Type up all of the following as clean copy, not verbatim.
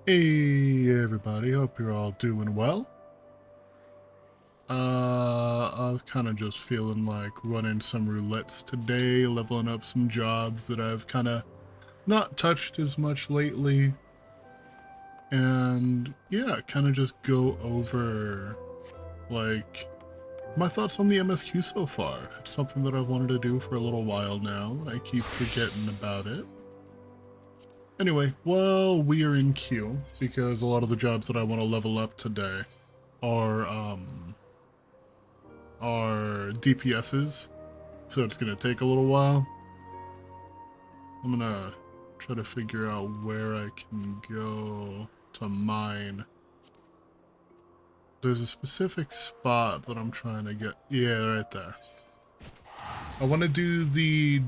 Hey everybody, hope you're all doing well. I was kind of just feeling like running some roulettes today, leveling up some jobs that I've kind of not touched as much lately. And yeah, kind of just go over like my thoughts on the MSQ so far. It's something that I've wanted to do for a little while now. I keep forgetting about it. Anyway, well, we are in queue because a lot of the jobs that I want to level up today are DPSs, so it's gonna take a little while. I'm gonna try to figure out where I can go to mine. There's a specific spot that I'm trying to get. Yeah, right there. I want to do the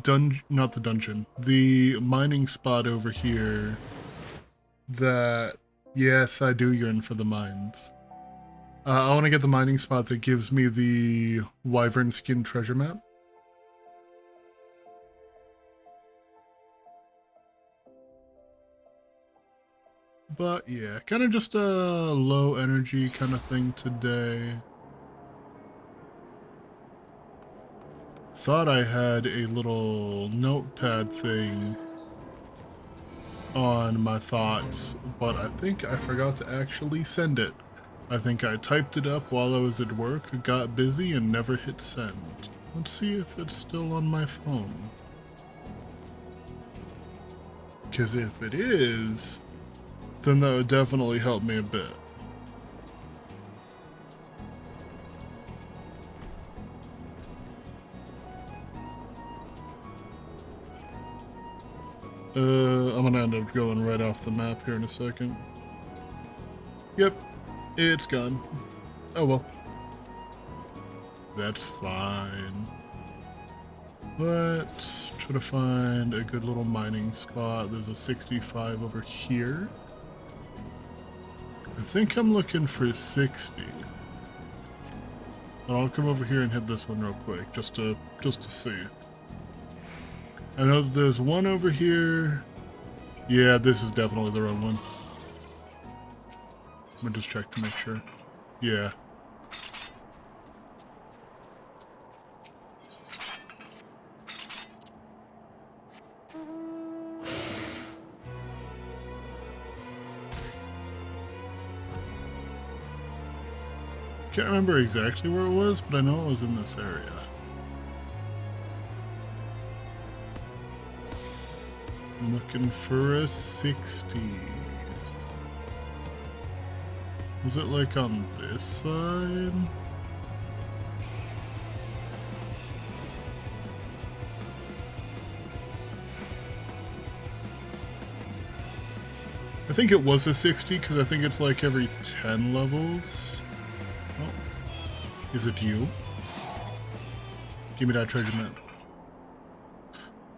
not the dungeon, the mining spot over here. That, yes, I do yearn for the mines. I want to get the mining spot that gives me the wyvern skin treasure map. But yeah, kind of just a low energy kind of thing today. Thought I had a little notepad thing on my thoughts, but I think I forgot to actually send it. I think I typed it up while I was at work, got busy, and never hit send. Let's see if it's still on my phone. Because if it is, then that would definitely help me a bit. I'm gonna end up going right off the map here in a second. Yep, it's gone. Oh well. That's fine. Let's try to find a good little mining spot. There's a 65 over here. I think I'm looking for 60. But I'll come over here and hit this one real quick, just to see. I know that there's one over here. Yeah, this is definitely the wrong one. I'm gonna just check to make sure. Yeah. Can't remember exactly where it was, but I know it was in this area. I'm looking for a 60. Is it like on this side? I think it was a 60 because I think it's like every 10 levels. Oh. Is it you? Give me that treasure map.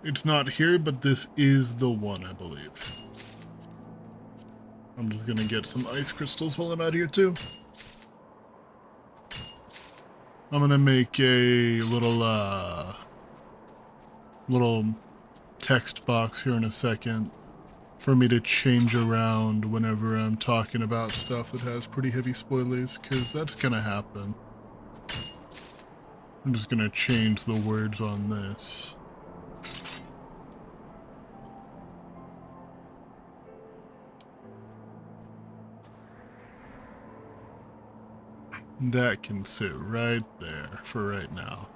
It's not here, but this is the one, I believe. I'm just gonna get some ice crystals while I'm out here too. I'm gonna make a little text box here in a second for me to change around whenever I'm talking about stuff that has pretty heavy spoilers, because that's gonna happen. I'm just gonna change the words on this. That can sit right there for right now.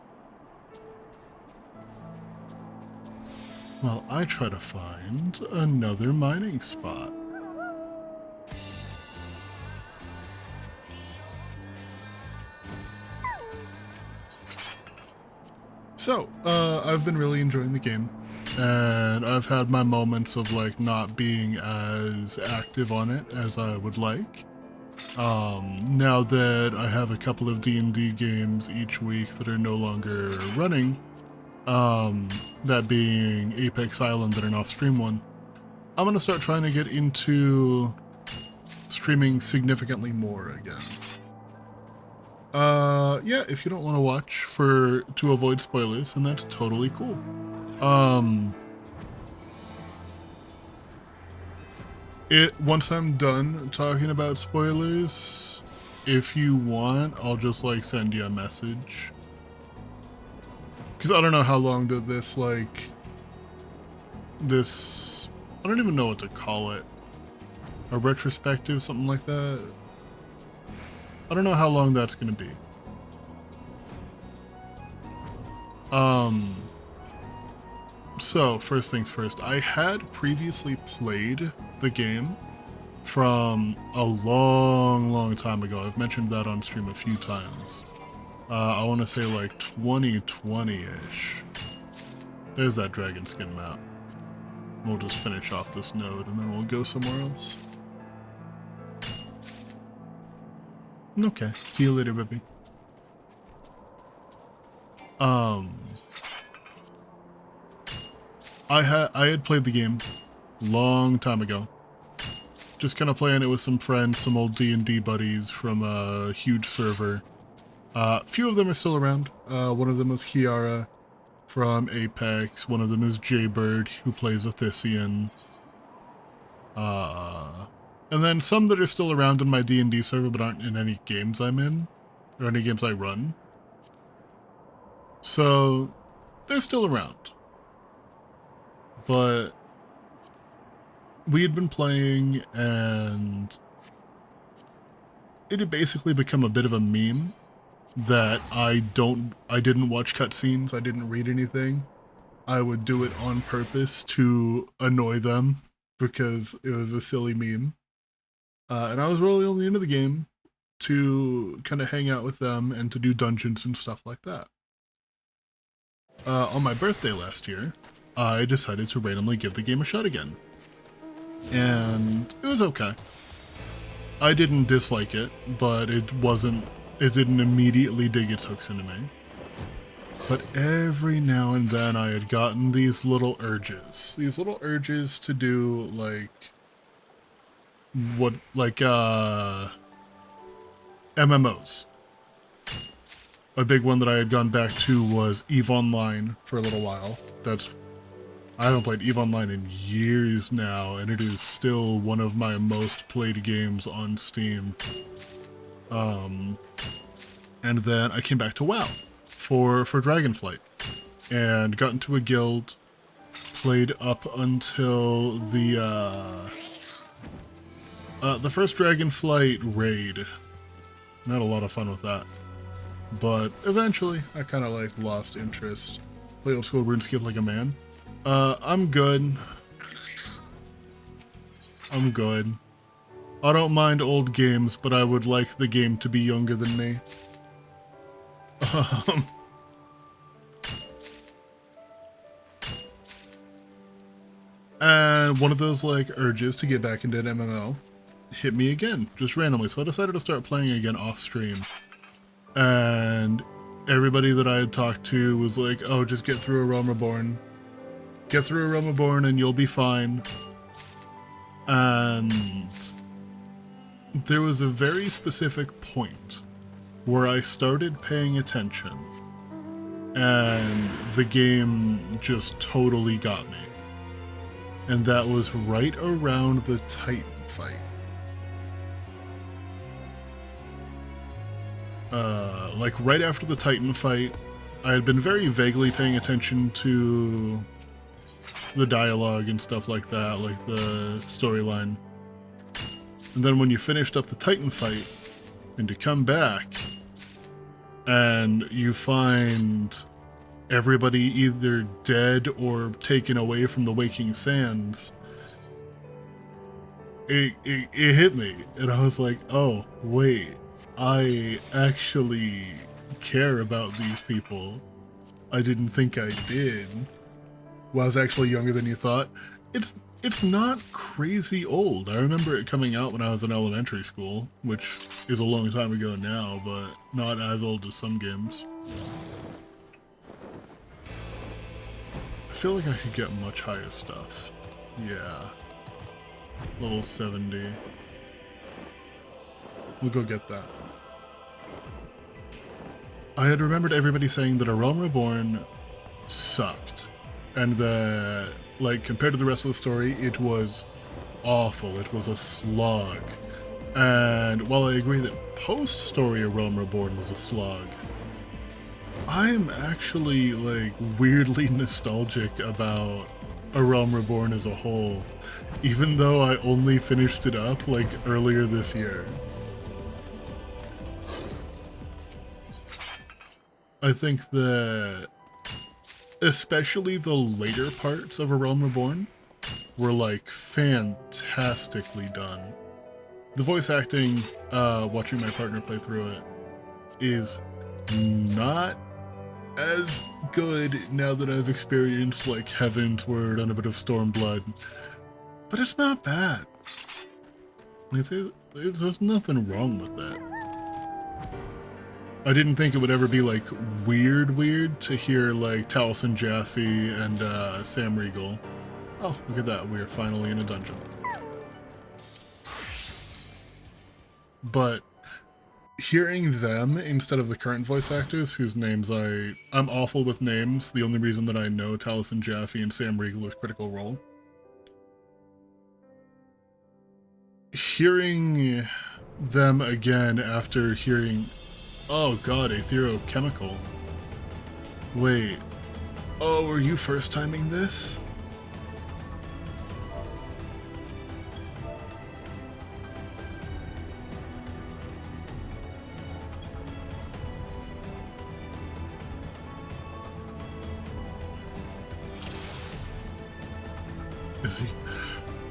While I try to find another mining spot. So, I've been really enjoying the game, and I've had my moments of like not being as active on it as I would like. Now that I have a couple of D&D games each week that are no longer running, that being Apex Island and an off-stream one, I'm gonna start trying to get into streaming significantly more again. Yeah, if you don't want to watch to avoid spoilers, then that's totally cool. Once I'm done talking about spoilers, if you want, I'll just like send you a message. Because I don't know how long did this I don't even know what to call it. A retrospective, something like that. I don't know how long that's gonna be. So first things first, I had previously played the game from a long time ago. I've mentioned that on stream a few times. I want to say like 2020-ish. There's that dragon skin map. We'll just finish off this node and then we'll go somewhere else. Okay, see you later, baby. I had played the game long time ago. Just kind of playing it with some friends, some old D&D buddies from a huge server. A few of them are still around. One of them is Kiara from Apex. One of them is Jaybird, who plays Athisian. And then some that are still around in my D&D server but aren't in any games I'm in, or any games I run. So, they're still around. But we had been playing, and it had basically become a bit of a meme that I didn't watch cutscenes, I didn't read anything. I would do it on purpose to annoy them because it was a silly meme. And I was really only into the game to kind of hang out with them and to do dungeons and stuff like that. On my birthday last year, I decided to randomly give the game a shot again. And it was okay. I didn't dislike it, but it didn't immediately dig its hooks into me. But every now and then I had gotten these little urges to do MMOs. A big one that I had gone back to was EVE Online for a little while. I haven't played EVE Online in years now, and it is still one of my most played games on Steam. And then I came back to WoW for Dragonflight, and got into a guild, played up until the first Dragonflight raid. I had a lot of fun with that. But eventually, I kind of lost interest. Play old school RuneScape like a man. I'm good. I don't mind old games, but I would like the game to be younger than me. And one of those urges to get back into an MMO hit me again, just randomly. So I decided to start playing again off stream. And everybody that I had talked to was like, oh, just get through A Realm Reborn. Get through A Realm Reborn and you'll be fine. And there was a very specific point where I started paying attention. And the game just totally got me. And that was right around the Titan fight. Right after the Titan fight, I had been very vaguely paying attention to the dialogue and stuff like that, like the storyline. And then when you finished up the Titan fight, and to come back, and you find everybody either dead or taken away from the Waking Sands, it hit me, and I was like, oh, wait, I actually care about these people. I didn't think I did. Well, I was actually younger than you thought. It's not crazy old. I remember it coming out when I was in elementary school, which is a long time ago now, but not as old as some games. I feel like I could get much higher stuff. Yeah. Level 70. We'll go get that. I had remembered everybody saying that A Realm Reborn sucked. And that, compared to the rest of the story, it was awful. It was a slog. And while I agree that post-story A Realm Reborn was a slog, I'm actually, like, weirdly nostalgic about A Realm Reborn as a whole, even though I only finished it up, like, earlier this year. I think that especially the later parts of A Realm Reborn were, like, fantastically done. The voice acting, watching my partner play through it, is not as good now that I've experienced, like, Heaven's Word and a bit of Stormblood, but it's not bad. Like, there's nothing wrong with that. I didn't think it would ever be, like, weird to hear, like, Taliesin Jaffe and Sam Riegel. Oh, look at that, we're finally in a dungeon. But hearing them instead of the current voice actors, whose names I'm awful with names. The only reason that I know Taliesin Jaffe and Sam Riegel is Critical Role. Hearing them again after hearing, oh god, Aetherochemical. Wait, oh, were you first timing this? Is he?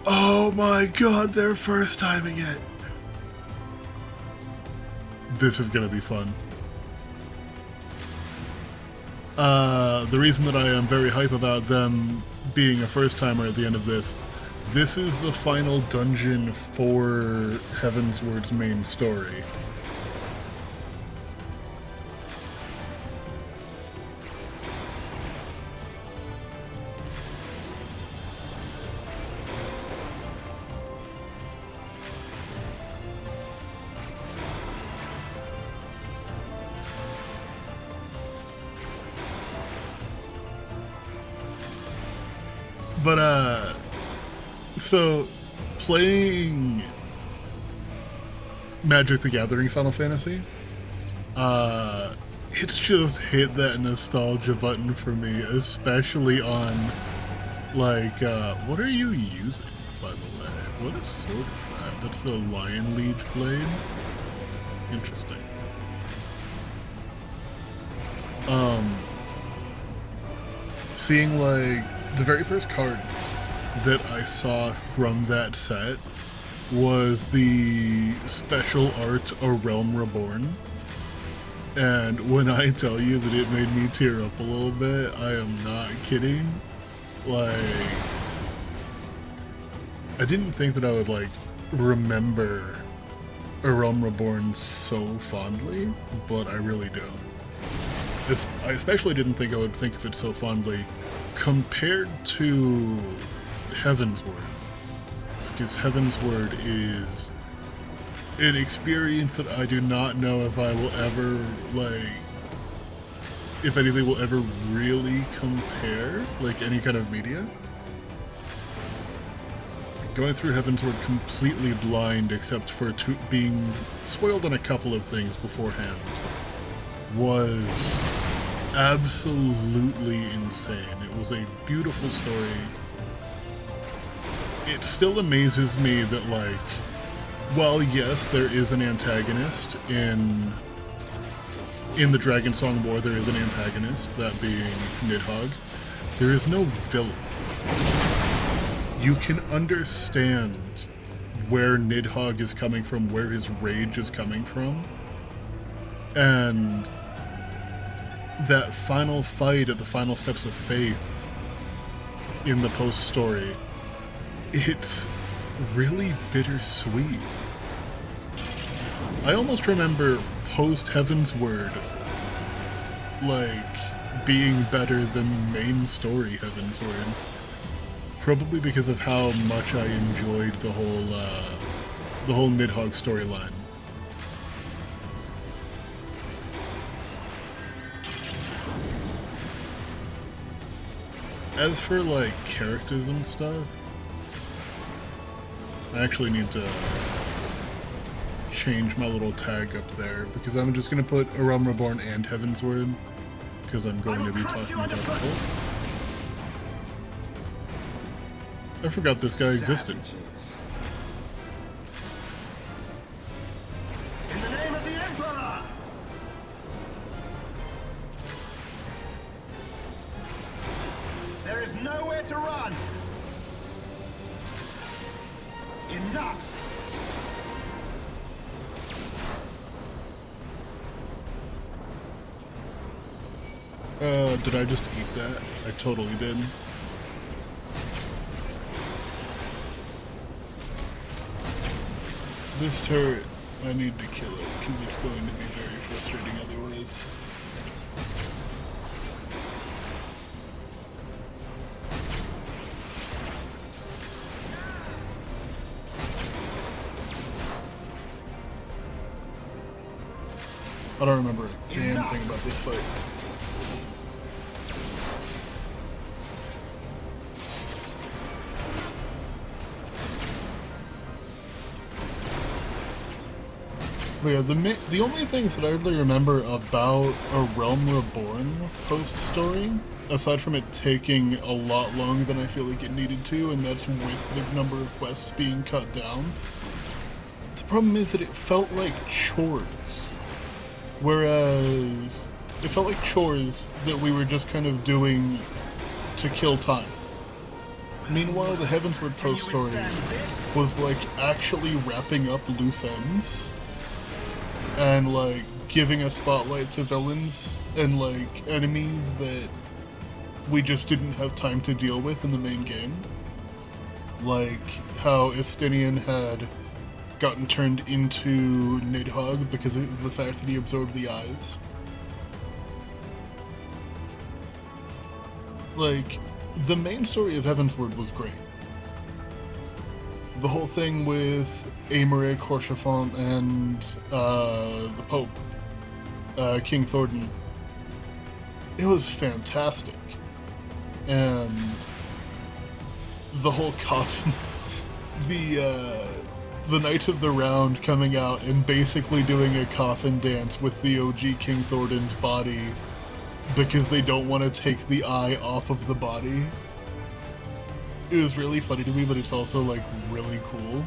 Oh my god, they're first timing it! This is gonna be fun. The reason that I am very hype about them being a first timer at the end of this is the final dungeon for Heavensward's main story. But, so, playing Magic the Gathering Final Fantasy, it's just hit that nostalgia button for me, especially on, like, what are you using, by the way? What sword is that? That's the Lion Liege blade? Interesting. Seeing, like, the very first card that I saw from that set was the special art A Realm Reborn. And when I tell you that it made me tear up a little bit, I am not kidding. Like, I didn't think that I would, like, remember A Realm Reborn so fondly, but I really do. I especially didn't think I would think of it so fondly compared to Heavensward, because Heavensward is an experience that I do not know if I will ever, like, if anything will ever really compare, like, any kind of media. Going through Heavensward completely blind, except for being spoiled on a couple of things beforehand, was absolutely insane. It was a beautiful story. It still amazes me that, like, while yes, there is an antagonist in the Dragon Song War, there is an antagonist, that being Nidhogg, there is no villain. You can understand where Nidhogg is coming from, where his rage is coming from, and that final fight at the final steps of faith in the post-story, it's really bittersweet. I almost remember post-Heavensward, like, being better than main story Heavensward. Probably because of how much I enjoyed the whole Nidhogg storyline. As for, like, characters and stuff, I actually need to change my little tag up there because I'm just going to put A Realm Reborn and Heavensward because I'm going to be talking about both. I forgot this guy existed. In the name of the Emperor! There is nowhere to run! Enough! Did I just eat that? I totally did. This turret, I need to kill it, because it's going to be very frustrating otherwise. I don't remember a damn thing about this fight. But yeah, the only things that I really remember about A Realm Reborn post-story, aside from it taking a lot longer than I feel like it needed to, and that's with the number of quests being cut down, the problem is that it felt like chores. Whereas, it felt like chores that we were just kind of doing to kill time. Meanwhile, the Heavensward post-story was like actually wrapping up loose ends and like giving a spotlight to villains and like enemies that we just didn't have time to deal with in the main game. Like how Estinian had gotten turned into Nidhogg because of the fact that he absorbed the eyes. Like, the main story of Heavensward was great. The whole thing with Aymeric, Horsefant, and the Pope, King Thordan, it was fantastic. And the whole coffin, the Knights of the Round coming out and basically doing a coffin dance with the OG King Thordan's body because they don't want to take the eye off of the body. It was really funny to me, but it's also like really cool.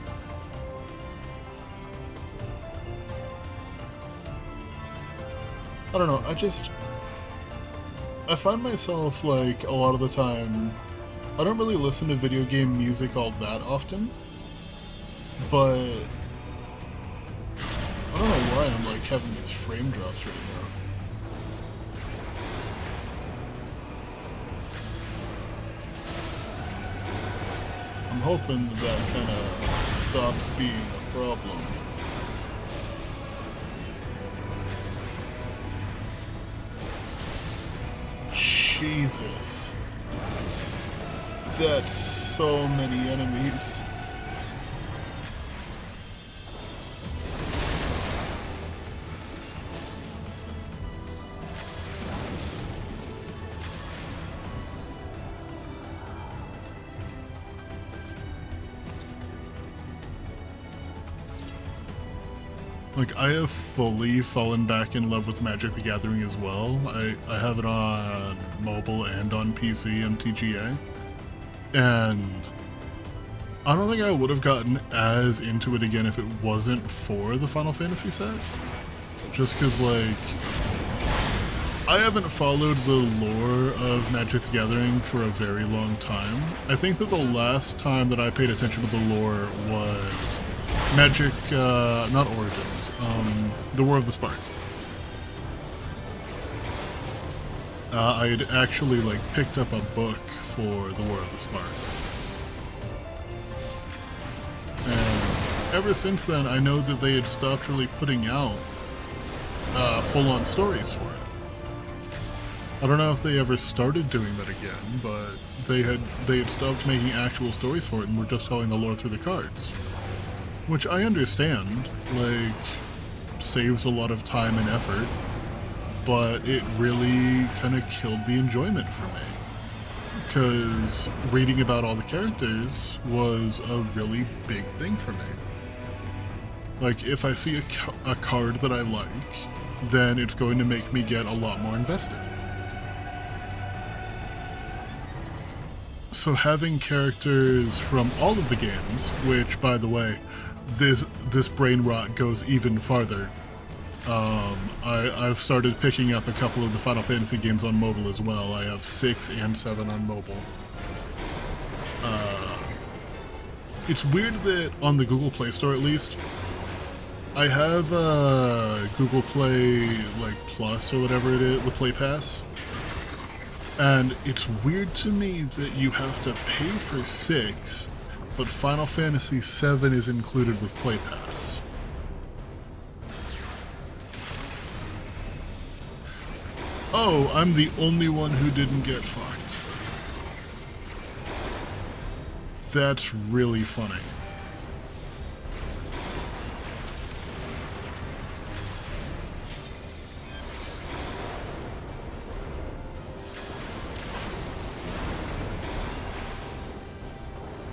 I don't know, I find myself like a lot of the time, I don't really listen to video game music all that often. But I don't know why I'm like having these frame drops right now. I'm hoping that kind of stops being a problem. Jesus. That's so many enemies. Like, I have fully fallen back in love with Magic the Gathering as well. I have it on mobile and on PC and TGA. And I don't think I would have gotten as into it again if it wasn't for the Final Fantasy set. Just because, like, I haven't followed the lore of Magic the Gathering for a very long time. I think that the last time that I paid attention to the lore was Magic, not Origins, the War of the Spark. I had actually, like, picked up a book for the War of the Spark. And ever since then, I know that they had stopped really putting out full-on stories for it. I don't know if they ever started doing that again, but they had stopped making actual stories for it and were just telling the lore through the cards. Which I understand, like, saves a lot of time and effort, but it really kind of killed the enjoyment for me. because reading about all the characters was a really big thing for me. Like, if I see a card that I like, then it's going to make me get a lot more invested. So having characters from all of the games, which, by the way, this brain rot goes even farther. I've started picking up a couple of the Final Fantasy games on mobile as well. I have 6 and 7 on mobile. It's weird that on the Google Play Store, at least, I have Google Play like Plus or whatever it is, the Play Pass. And it's weird to me that you have to pay for 6, but Final Fantasy VII is included with Play Pass. Oh, I'm the only one who didn't get fucked. That's really funny.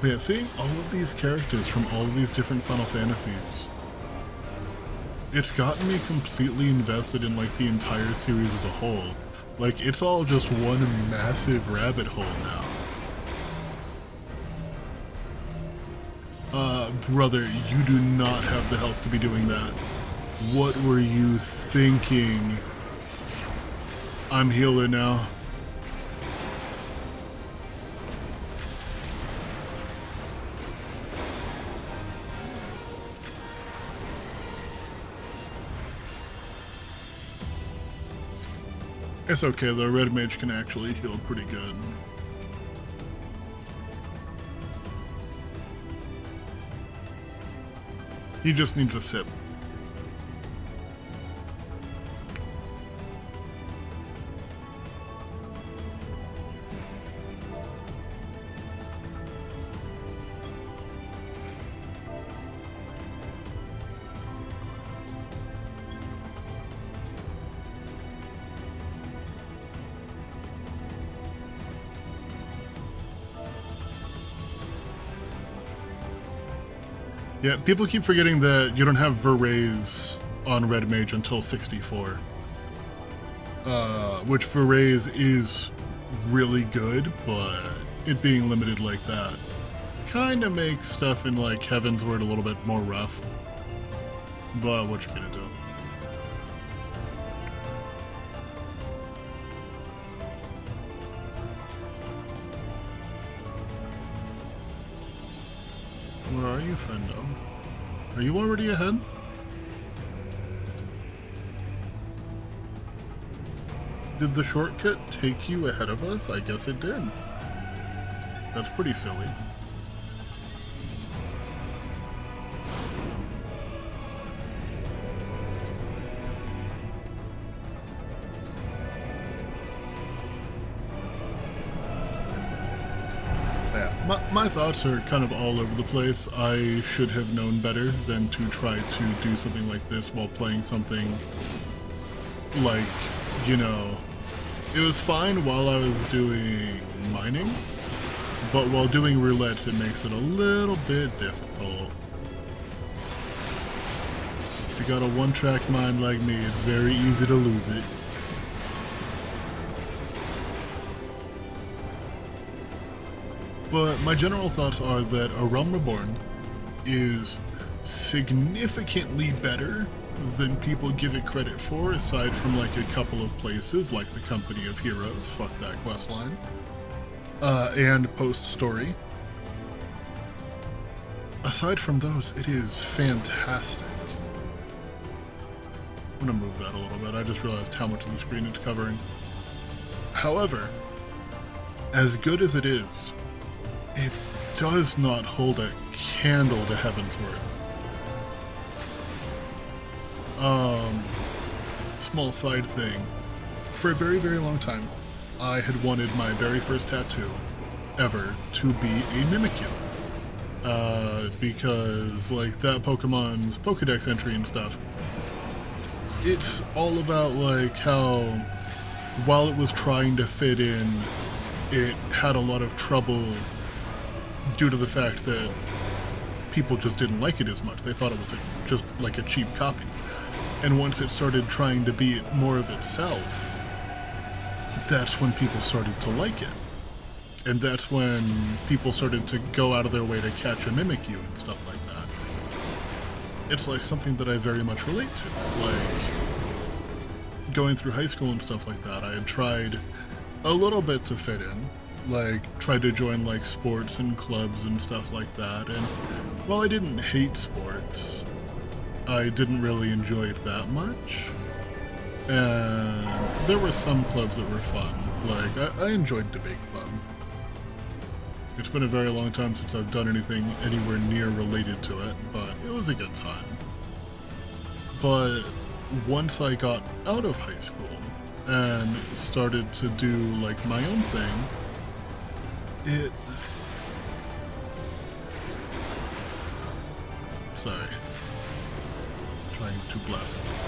But yeah, seeing all of these characters from all of these different Final Fantasies, it's gotten me completely invested in like the entire series as a whole. Like, it's all just one massive rabbit hole now. Brother, you do not have the health to be doing that. What were you thinking? I'm healer now. It's okay though, Red Mage can actually heal pretty good. He just needs a sip. Yeah, people keep forgetting that you don't have Verraise on Red Mage until 64. Which Verraise is really good, but it being limited like that kinda makes stuff in like Heavensward a little bit more rough. But what you gonna do? Where are you, Fendo? Are you already ahead? Did the shortcut take you ahead of us? I guess it did. That's pretty silly. My thoughts are kind of all over the place. I should have known better than to try to do something like this while playing something like, you know, it was fine while I was doing mining, but while doing roulette it makes it a little bit difficult. If you got a one-track mind like me, it's very easy to lose it. But my general thoughts are that A Realm Reborn is significantly better than people give it credit for, aside from like a couple of places like the Company of Heroes, fuck that questline, and post-story. Aside from those, it is fantastic. I'm gonna move that a little bit, I just realized how much of the screen it's covering. However, as good as it is, it does not hold a candle to Heavensward. Small side thing. For a very, very long time, I had wanted my very first tattoo ever to be a Mimikyu. Because, like, that Pokemon's Pokedex entry and stuff, it's all about, like, how, while it was trying to fit in it had a lot of trouble due to the fact that people just didn't like it as much. They thought it was just like a cheap copy. And once it started trying to be more of itself, that's when people started to like it. And that's when people started to go out of their way to catch a MSQ and stuff like that. It's like something that I very much relate to. Like, going through high school and stuff like that, I had tried a little bit to fit in. Like, tried to join like sports and clubs and stuff like that. And while I didn't hate sports, I didn't really enjoy it that much. And there were some clubs that were fun. Like, I enjoyed debate club. It's been a very long time since I've done anything anywhere near related to it, but it was a good time. But once I got out of high school and started to do like my own thing, Sorry. Trying to blast this.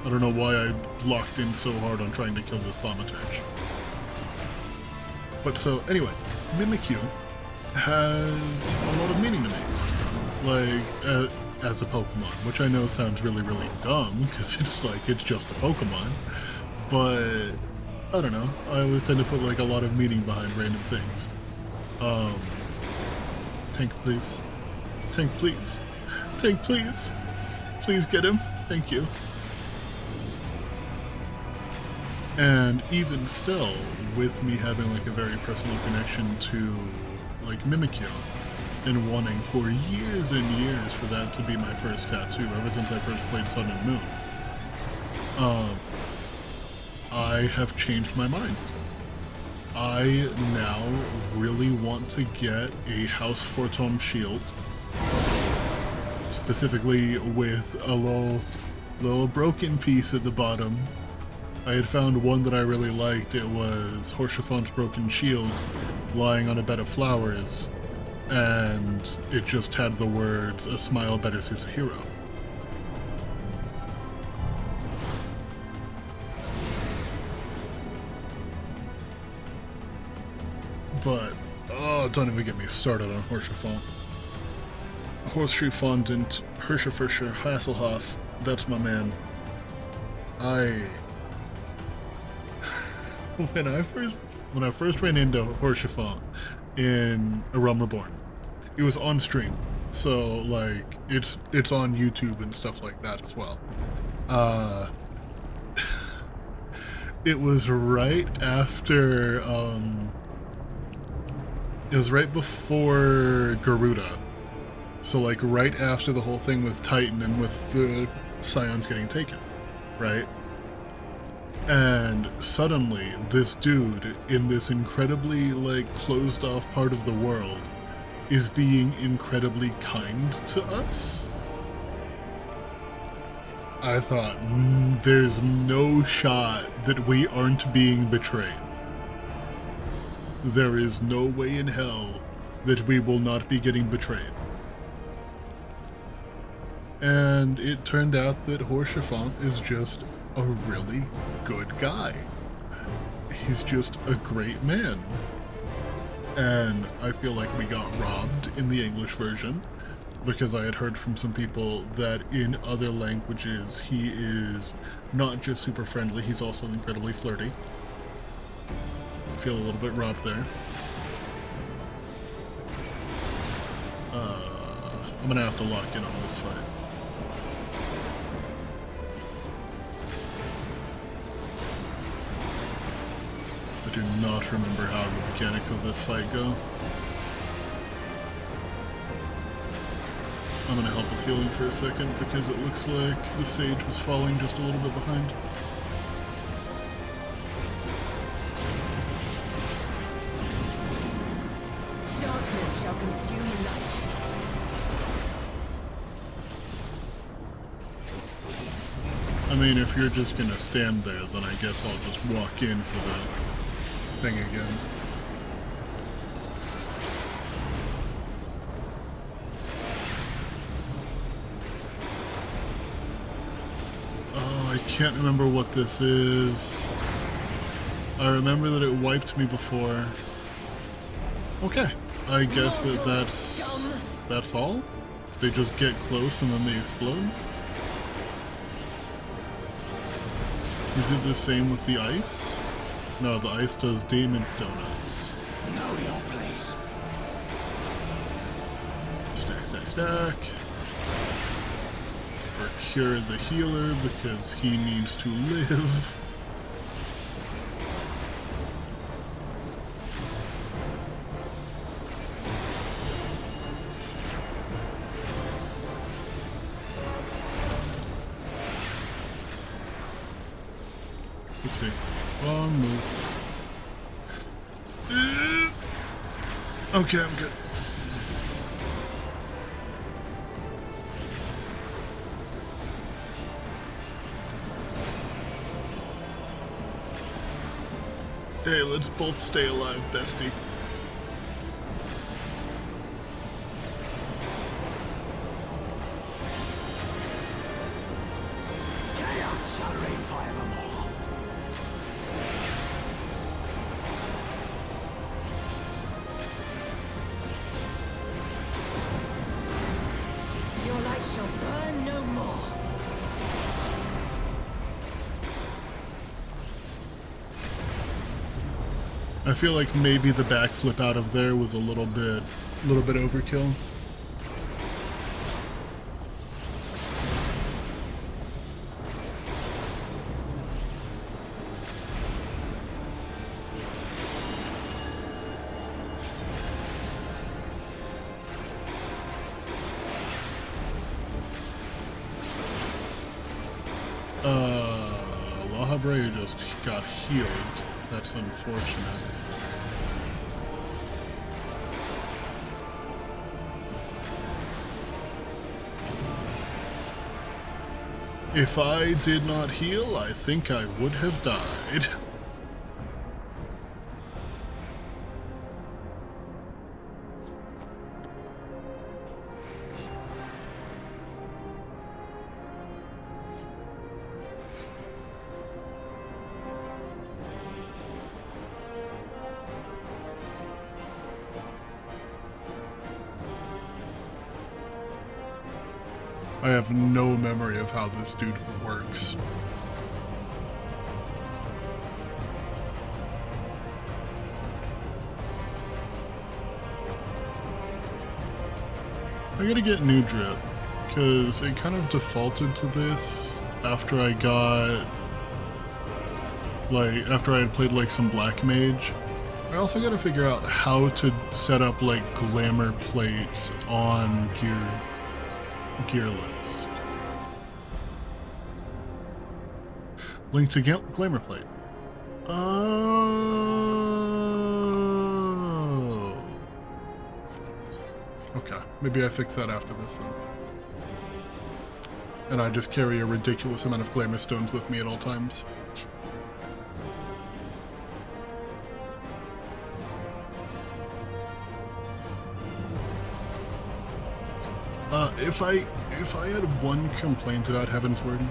I don't know why I locked in so hard on trying to kill this thaumaturge. But so, anyway, MSQ has a lot of meaning to me. Like, as a Pokemon, which I know sounds really, really dumb, because it's like, it's just a Pokemon. But, I don't know, I always tend to put like a lot of meaning behind random things. Tank, please. Tank, please. Tank, please. Please get him. Thank you. And even still, with me having like a very personal connection to like MSQ and wanting for years and years for that to be my first tattoo ever since I first played Sun and Moon, I have changed my mind. I now really want to get a House Fortom shield, specifically with a little broken piece at the bottom. I had found one that I really liked. It was Horshafon's broken shield lying on a bed of flowers, and it just had the words, "A smile better suits a hero." But, oh, don't even get me started on Horshafon. Horseshoe Fondant, Hirscherfirscher, Hasselhoff, that's my man. When I first ran into Horshafon in A Realm Reborn, it was on stream, so like it's on YouTube and stuff like that as well. It was right after it was right before Garuda, so like right after the whole thing with Titan and with the Scions getting taken, right? And suddenly, this dude in this incredibly, like, closed-off part of the world is being incredibly kind to us. I thought, there's no shot that we aren't being betrayed. There is no way in hell that we will not be getting betrayed. And it turned out that Horshafon is just a really good guy. He's just a great man. And I feel like we got robbed in the English version, because I had heard from some people that in other languages he is not just super friendly, he's also incredibly flirty. I feel a little bit robbed there. I'm gonna have to lock in on this fight. I do not remember how the mechanics of this fight go. I'm gonna help with healing for a second because it looks like the sage was falling just a little bit behind. Darkness shall consume light. I mean, if you're just gonna stand there, then I guess I'll just walk in for the thing again. Oh, I can't remember what this is. I remember that it wiped me before. Okay, I guess that's all? They just get close and then they explode? Is it the same with the ice? No, the ice does damage donuts. Know your place. Stack, stack, stack. For Cure the healer because he needs to live. Let's see. Wrong move. Okay, I'm good. Hey, let's both stay alive, bestie. Chaos shall reign forevermore. Your light shall burn no more. I feel like maybe the backflip out of there was a little bit overkill. La Habrea just got healed. That's unfortunate. If I did not heal, I think I would have died. I have no memory of how this dude works. I gotta get new drip, because it kind of defaulted to this after I got, after I had played like some Black Mage. I also gotta figure out how to set up like glamour plates on gear list. Link to glamour plate. Oh. Okay, maybe I fix that after this then. And I just carry a ridiculous amount of glamour stones with me at all times. If I had one complaint about Heavensward,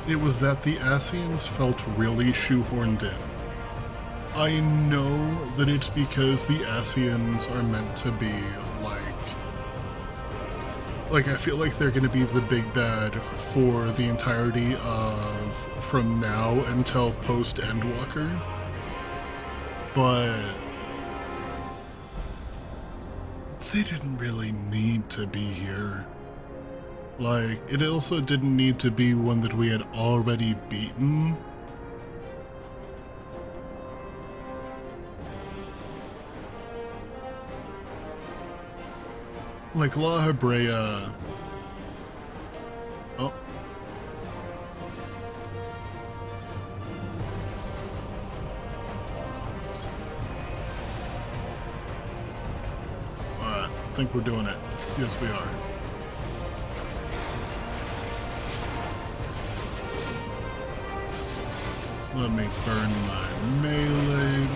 it was that the Ascians felt really shoehorned in. I know that it's because the Ascians are meant to be like I feel like they're going to be the big bad for the entirety of from now until post Endwalker, but they didn't really need to be here. Like, it also didn't need to be one that we had already beaten. Like, La Habrea... Oh. Alright, I think we're doing it. Yes, we are. Let me burn my melee.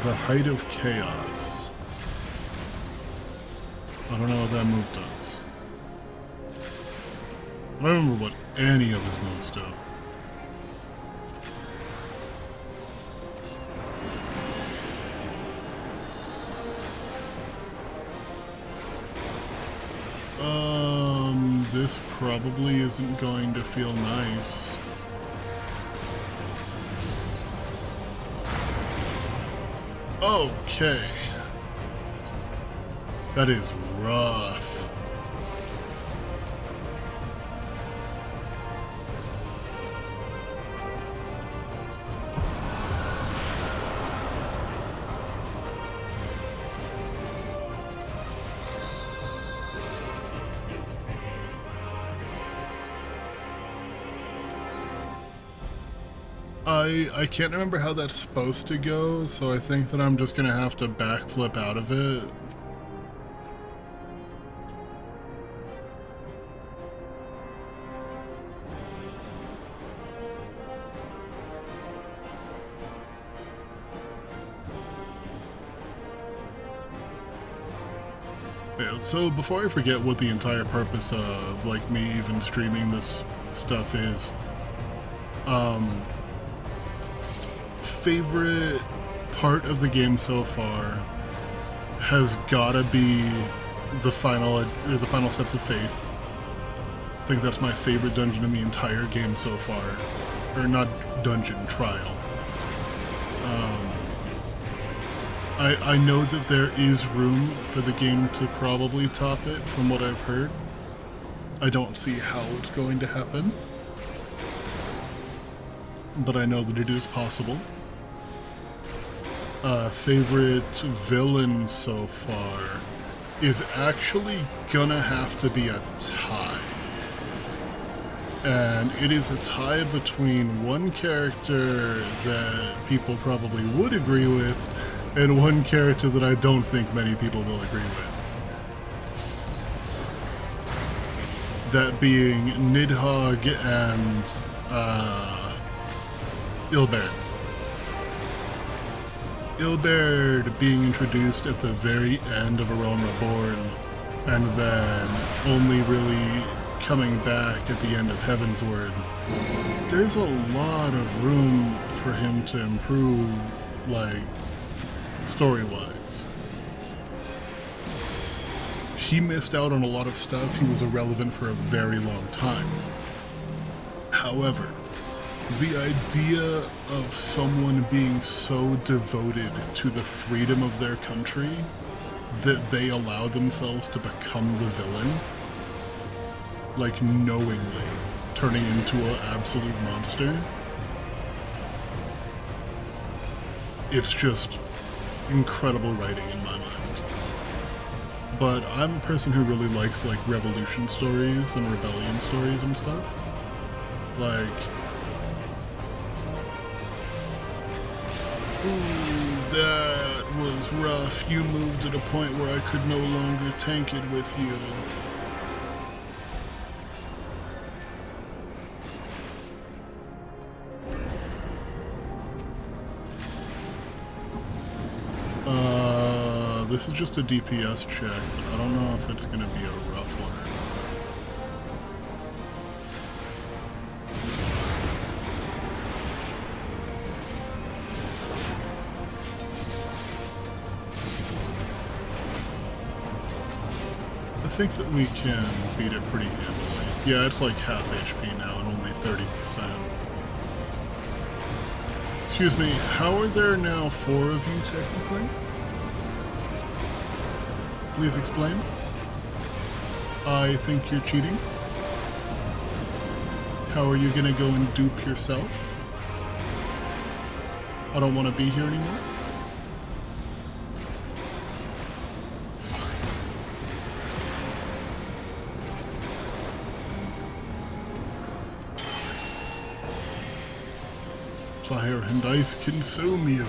The height of chaos. I don't know what that move does. I don't remember what any of his moves do. This probably isn't going to feel nice. Okay. That is rough. I can't remember how that's supposed to go, so I think that I'm just gonna have to backflip out of it. Yeah, so before I forget what the entire purpose of, like, me even streaming this stuff is, favorite part of the game so far has gotta be the final steps of faith. I think that's my favorite dungeon in the entire game so far. Or not dungeon, trial. I know that there is room for the game to probably top it from what I've heard. I don't see how it's going to happen, but I know that it is possible. Favorite villain so far is actually gonna have to be a tie. And it is a tie between one character that people probably would agree with and one character that I don't think many people will agree with. That being Nidhogg and Ilberd. Ilberd being introduced at the very end of A Realm Reborn, and then only really coming back at the end of Heavensward. There's a lot of room for him to improve, like, story-wise. He missed out on a lot of stuff. He was irrelevant for a very long time. However, the idea of someone being so devoted to the freedom of their country that they allow themselves to become the villain, like knowingly turning into an absolute monster, it's just incredible writing in my mind. But I'm a person who really likes, like, revolution stories and rebellion stories and stuff. Like, ooh, that was rough. You moved at a point where I could no longer tank it with you. This is just a DPS check, but I don't know if it's gonna be a rough one. I think that we can beat it pretty handily. Yeah, it's like half HP now and only 30%. Excuse me, how are there now 4 of you technically? Please explain. I think you're cheating. How are you gonna go and dupe yourself? I don't want to be here anymore. Fire and ice consume you.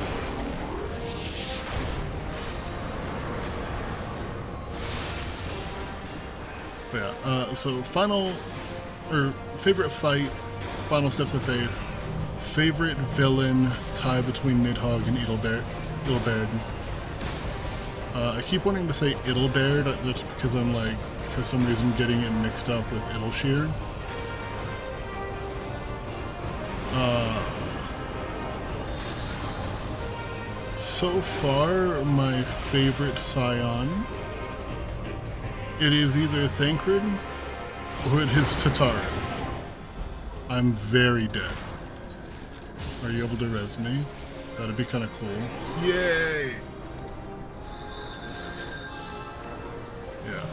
Yeah, so favorite fight, final steps of faith, favorite villain tie between Nidhogg and Ilberd. I keep wanting to say Idelbeard, that's because I'm like, for some reason, getting it mixed up with Idleshear. So far, my favorite Scion, it is either Thancred or it is Tataru. I'm very dead. Are you able to res me? That'd be kind of cool. Yay! Yeah.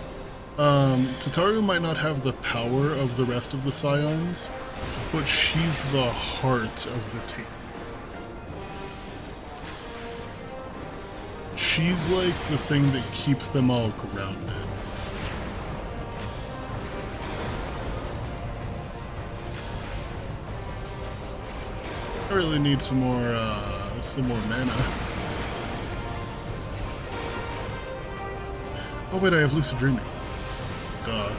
Tataru might not have the power of the rest of the Scions, but she's the heart of the team. She's like the thing that keeps them all grounded. I really need some more mana. Oh wait, I have Lucid Dreaming. Duh.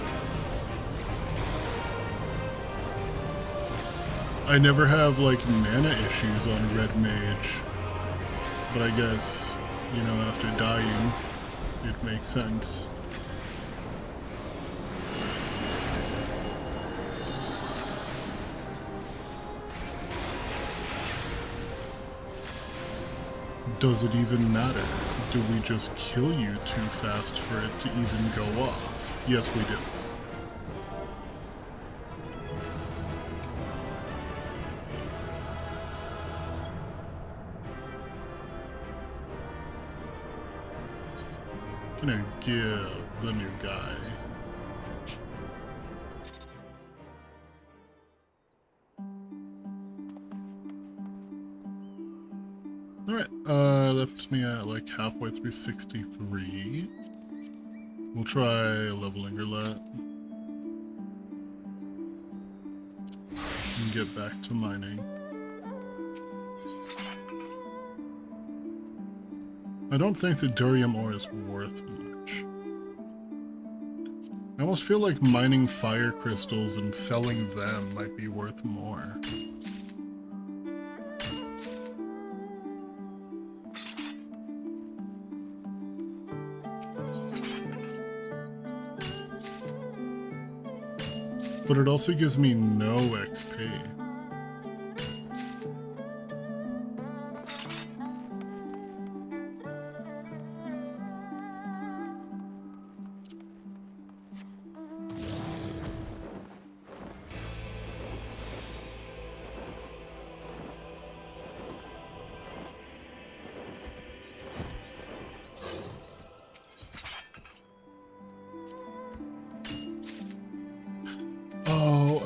I never have like mana issues on Red Mage, but I guess, you know, after dying, it makes sense. Does it even matter? Do we just kill you too fast for it to even go off? Yes, we do. Gonna give the new guy. Alright, that puts me at like halfway through 63. We'll try leveling Roulette. And get back to mining. I don't think the Durium ore is worth much. I almost feel like mining fire crystals and selling them might be worth more. But it also gives me no XP.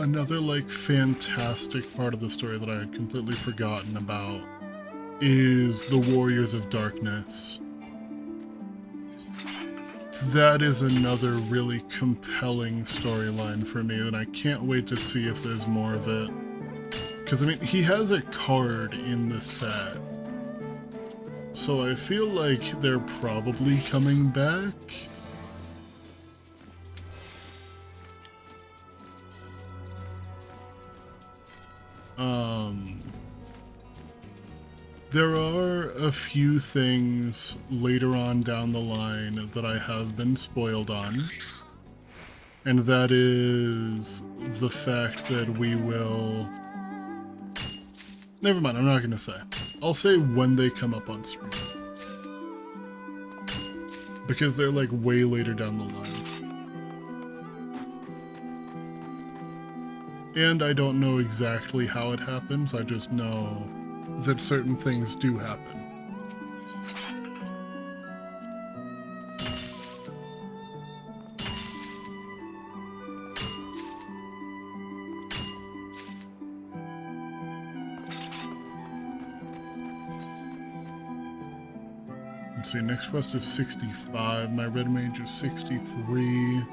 Another like fantastic part of the story that I had completely forgotten about is the Warriors of Darkness. That is another really compelling storyline for me, and I can't wait to see if there's more of it. Because I mean, he has a card in the set, so I feel like they're probably coming back. There are a few things later on down the line that I have been spoiled on, and that is the fact that we will... Never mind, I'm not gonna say. I'll say when they come up on stream. Because they're like way later down the line. And I don't know exactly how it happens, I just know that certain things do happen. Let's see, next quest is 65, my red mage is 63.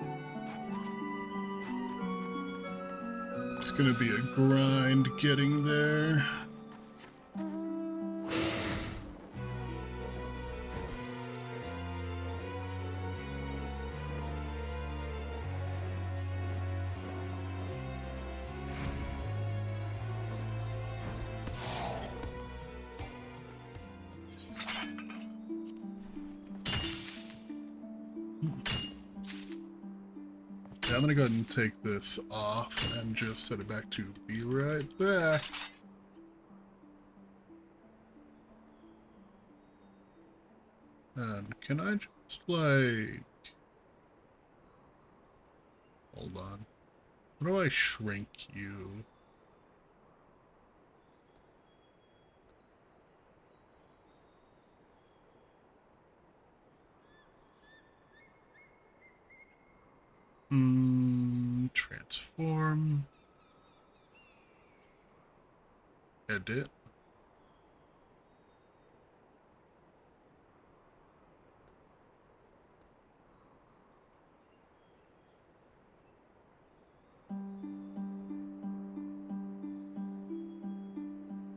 It's gonna be a grind getting there. I'm gonna go ahead and take this off and just set it back to be right back. And can I just like... Hold on. How do I shrink you? Transform. Edit.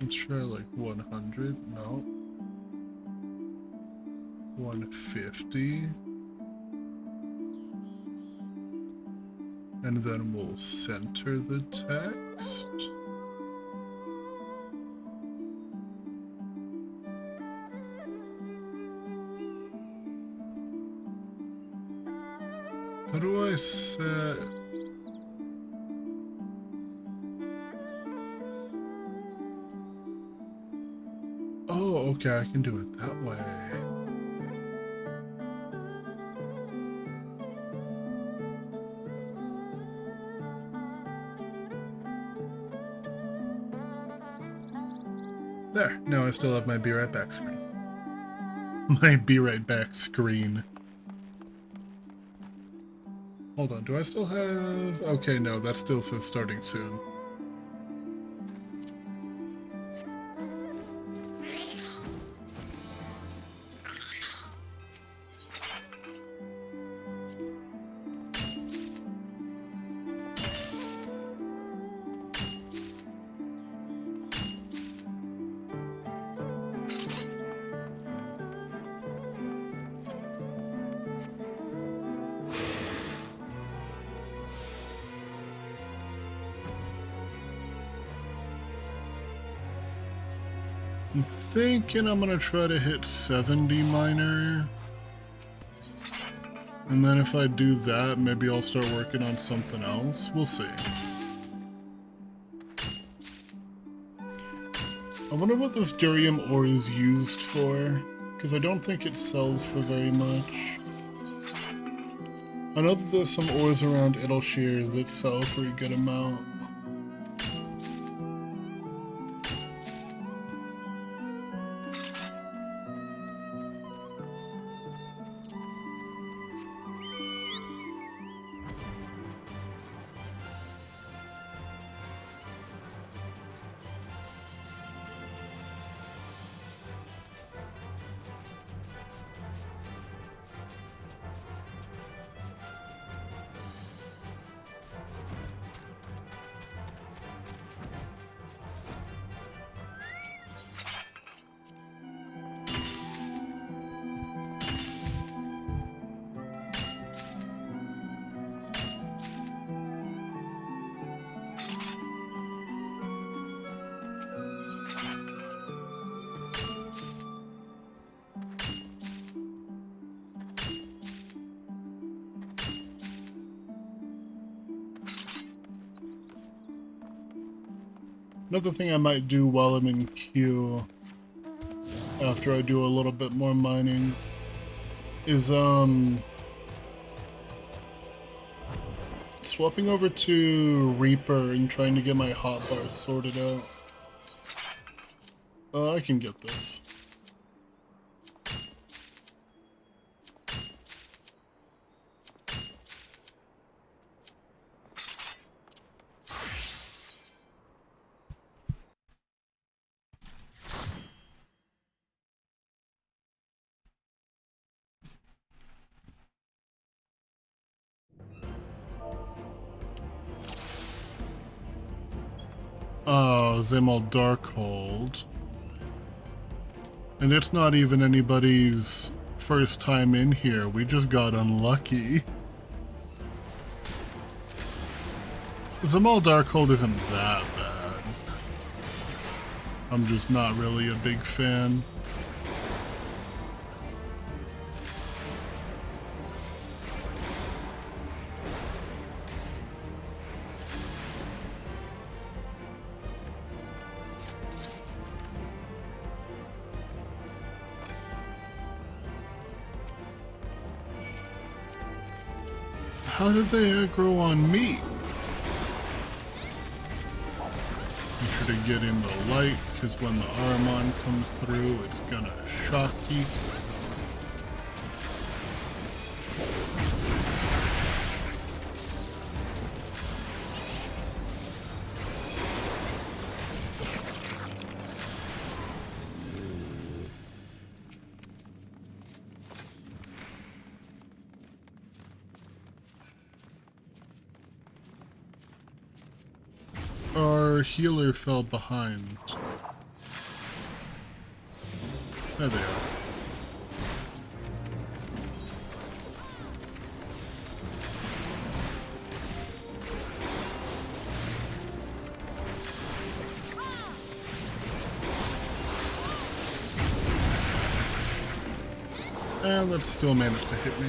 Let's try like 100. No. 150. And then we'll center the text. How do I set... Oh, okay, I can do it that way. There, now I still have my be right back screen. My be right back screen. Hold on, do I still have... Okay, no, that still says starting soon. I'm thinking I'm gonna try to hit 70 minor. And then if I do that, maybe I'll start working on something else. We'll see. I wonder what this durium ore is used for, because I don't think it sells for very much. I know that there's some ores around Idleshire that sell for a good amount. Another thing I might do while I'm in queue, after I do a little bit more mining, is swapping over to Reaper and trying to get my hotbars sorted out. I can get this. Oh, Zimal Darkhold. And it's not even anybody's first time in here. We just got unlucky. Zimal Darkhold isn't that bad. I'm just not really a big fan. how did they aggro on me? Make sure to get in the light, because when the Armon comes through, it's gonna shock you. Our healer fell behind. There they are. And that still managed to hit me.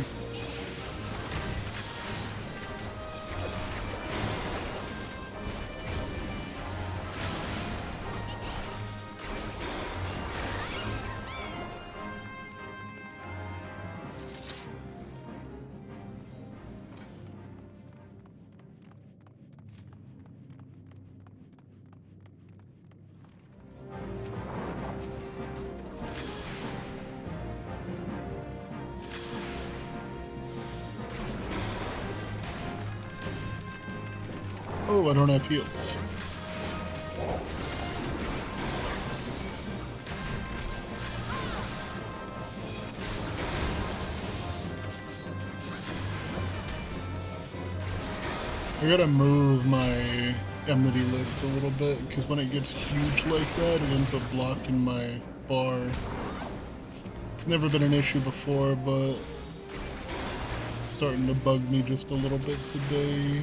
Oh, I don't have heals. I gotta move my enmity list a little bit, because when it gets huge like that, it ends up blocking my bar. It's never been an issue before, but it's starting to bug me just a little bit today.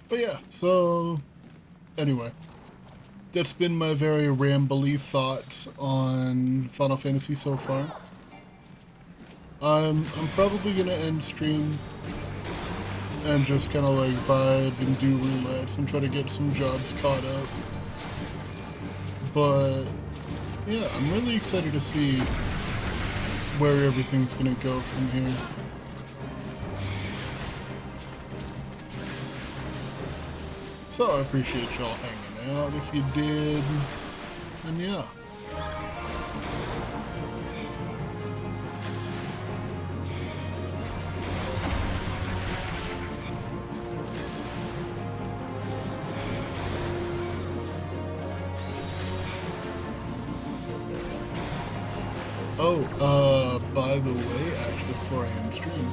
But yeah, so anyway, that's been my very rambly thoughts on Final Fantasy so far. I'm probably gonna end stream and just kind of like vibe and do roulettes and try to get some jobs caught up. But yeah, I'm really excited to see where everything's gonna go from here. So I appreciate y'all hanging out if you did, and yeah. Oh, by the way, actually before I end stream,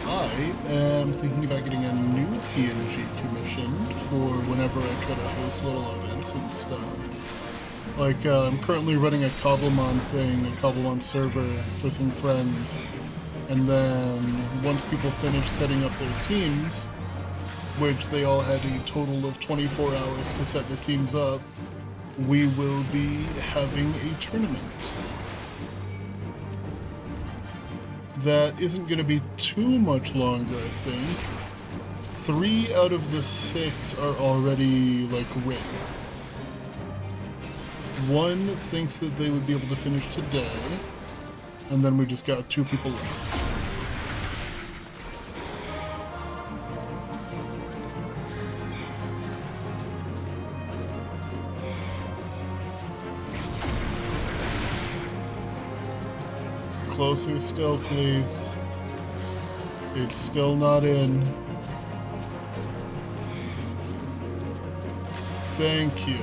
I am thinking about getting a new PNG commissioned for whenever I try to host little events and stuff. Like, I'm currently running a Cobblemon thing, a Cobblemon server for some friends. And then, once people finish setting up their teams, which they all had a total of 24 hours to set the teams up, we will be having a tournament. That isn't going to be too much longer, I think. 3 out of the 6 are already, like, written. 1 thinks that they would be able to finish today, and then we just got 2 people left. Closer still, please. It's still not in. Thank you.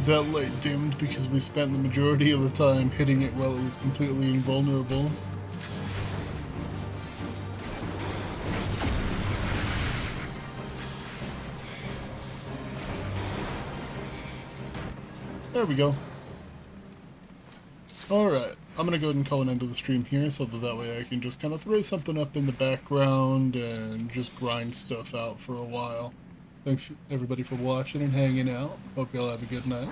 that light dimmed because we spent the majority of the time hitting it while it was completely invulnerable. There we go. Alright, I'm gonna go ahead and call an end to the stream here so that way I can just kind of throw something up in the background and just grind stuff out for a while. Thanks everybody for watching and hanging out. Hope y'all have a good night.